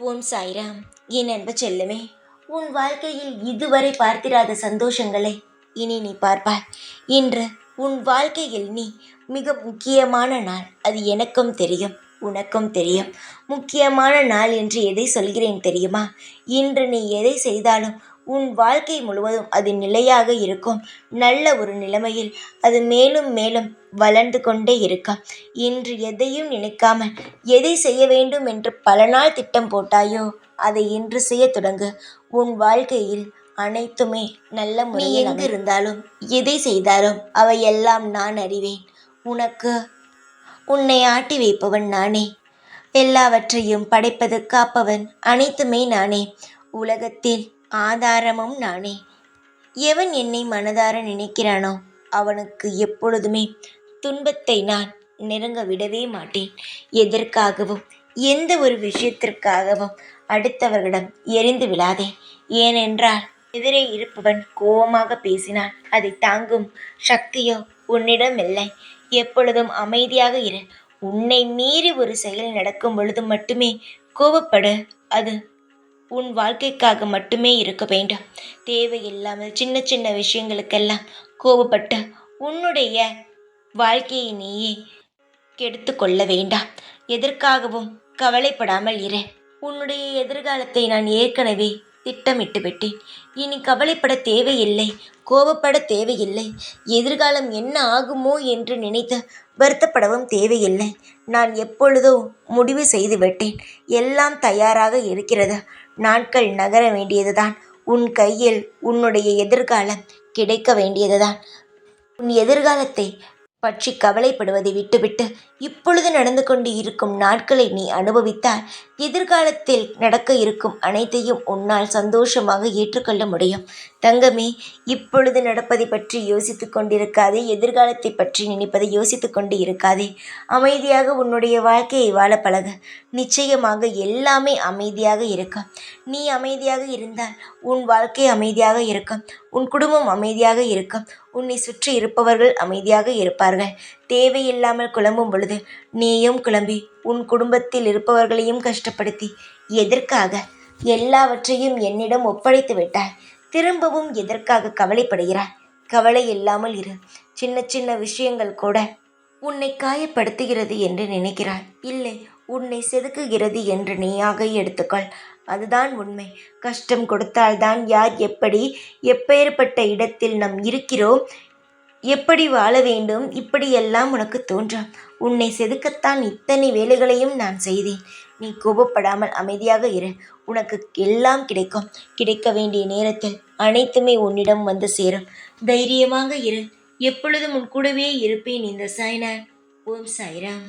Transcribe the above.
ஓம் சாய்ராம். என் அன்பு செல்லமே, உன் வாழ்க்கையில் இதுவரை பார்த்திராத சந்தோஷங்களை இனி நீ பார்ப்பாய். இன்று உன் வாழ்க்கையில் நீ மிக முக்கியமான நாள். அது எனக்கும் தெரியும், உனக்கும் தெரியும். முக்கியமான நாள் என்று எதை சொல்கிறேன் தெரியுமா? இன்று நீ எதை செய்தாலும் உன் வாழ்க்கை முழுவதும் அது நிலையாக இருக்கும். நல்ல ஒரு நிலைமையில் அது மேலும் மேலும் வளர்ந்து கொண்டே இருக்கும். இன்று எதையும் நினைக்காமல் எதை செய்ய வேண்டும் என்று பல நாள் திட்டம் போட்டாயோ அதை இன்று செய்ய தொடங்கு. உன் வாழ்க்கையில் அனைத்துமே நல்ல முறையில் எங்கு இருந்தாலும் எதை செய்தாலும் அவையெல்லாம் நான் அறிவேன். உன்னை ஆட்டி வைப்பவன் நானே. எல்லாவற்றையும் படைப்பது, காப்பவன் அனைத்துமே நானே. உலகத்தில் ஆதாரமும் நானே. எவன் என்னை மனதார நினைக்கிறானோ அவனுக்கு எப்பொழுதுமே துன்பத்தை நான் நெருங்க விடவே மாட்டேன். எதற்காகவும் எந்த ஒரு விஷயத்திற்காகவும் அடுத்தவர்களிடம் எரிந்து விடாதே. ஏனென்றால் எதிரே இருப்பவன் கோபமாக பேசினான், அதை தாங்கும் சக்தியோ உன்னிடம் இல்லை. எப்பொழுதும் அமைதியாக இரு. உன்னை மீறி ஒரு செயல் நடக்கும் பொழுது மட்டுமே கோபப்படு. அது உன் வாழ்க்கைக்காக மட்டுமே இருக்க வேண்டும். தேவையில்லாமல் சின்ன சின்ன விஷயங்களுக்கெல்லாம் கோபப்பட்டு உன்னுடைய வாழ்க்கையை நீயே கெடுத்து கொள்ள வேண்டாம். எதற்காகவும் கவலைப்படாமல் இரு. உன்னுடைய எதிர்காலத்தை நான் ஏற்கனவே திட்டமிட்டு விட்டேன். இனி கவலைப்பட தேவையில்லை, கோபப்பட தேவையில்லை. எதிர்காலம் என்ன ஆகுமோ என்று நினைத்து வருத்தப்படவும் தேவையில்லை. நான் எப்பொழுதோ முடிவு செய்து விட்டேன். எல்லாம் தயாராக இருக்கிறது. நாட்கள் நகர வேண்டியதுதான். உன் கையில் உன்னுடைய எதிர்காலம் கிடைக்க வேண்டியதுதான். உன் எதிர்காலத்தை பற்றி கவலைப்படுவதை விட்டுவிட்டு இப்பொழுது நடந்து கொண்டு இருக்கும் நாட்களை நீ அனுபவித்தால் எதிர்காலத்தில் நடக்க இருக்கும் அனைத்தையும் உன்னால் சந்தோஷமாக ஏற்றுக்கொள்ள முடியும். தங்கமே, இப்பொழுது நடப்பதை பற்றி யோசித்து கொண்டிருக்காதே. எதிர்காலத்தை பற்றி நினைப்பதை யோசித்து கொண்டு இருக்காதே. அமைதியாக உன்னுடைய வாழ்க்கையை வாழ பழகு. நிச்சயமாக எல்லாமே அமைதியாக இருக்கும். நீ அமைதியாக இருந்தால் உன் வாழ்க்கை அமைதியாக இருக்கும். உன் குடும்பம் அமைதியாக இருக்கும். உன்னை சுற்றி இருப்பவர்கள் அமைதியாக இருப்பார்கள். தேவையில்லாமல் குழம்பும் பொழுது நீயும் குழம்பி உன் குடும்பத்தில் இருப்பவர்களையும் கஷ்டப்படுத்தி எதற்காக? எல்லாவற்றையும் என்னிடம் ஒப்படைத்து விட்டாய். திரும்பவும் எதற்காக கவலைப்படுகிறாய்? கவலை இல்லாமல் இரு. சின்ன சின்ன விஷயங்கள் கூட உன்னை காயப்படுத்துகிறது என்று நினைக்கிறாய். இல்லை, உன்னை செதுக்குகிறது என்று நீயாக எடுத்துக்கொள். அதுதான் உண்மை. கஷ்டம் கொடுத்தால்தான் யார் எப்படி எப்பேற்பட்ட இடத்தில் நாம் இருக்கிறோம், எப்படி வாழ வேண்டும், இப்படியெல்லாம் உனக்கு தோன்றும். உன்னை செதுக்கத்தான் இத்தனை வேலைகளையும் நான் செய்தேன். நீ கோபப்படாமல் அமைதியாக இரு. உனக்கு எல்லாம் கிடைக்கும். கிடைக்க வேண்டிய நேரத்தில் அனைத்துமே உன்னிடம் வந்து சேரும். தைரியமாக இரு. எப்பொழுதும் உன் கூடவே இருப்பேன். இந்த சாய்நாள். ஓம் சாய்ராம்.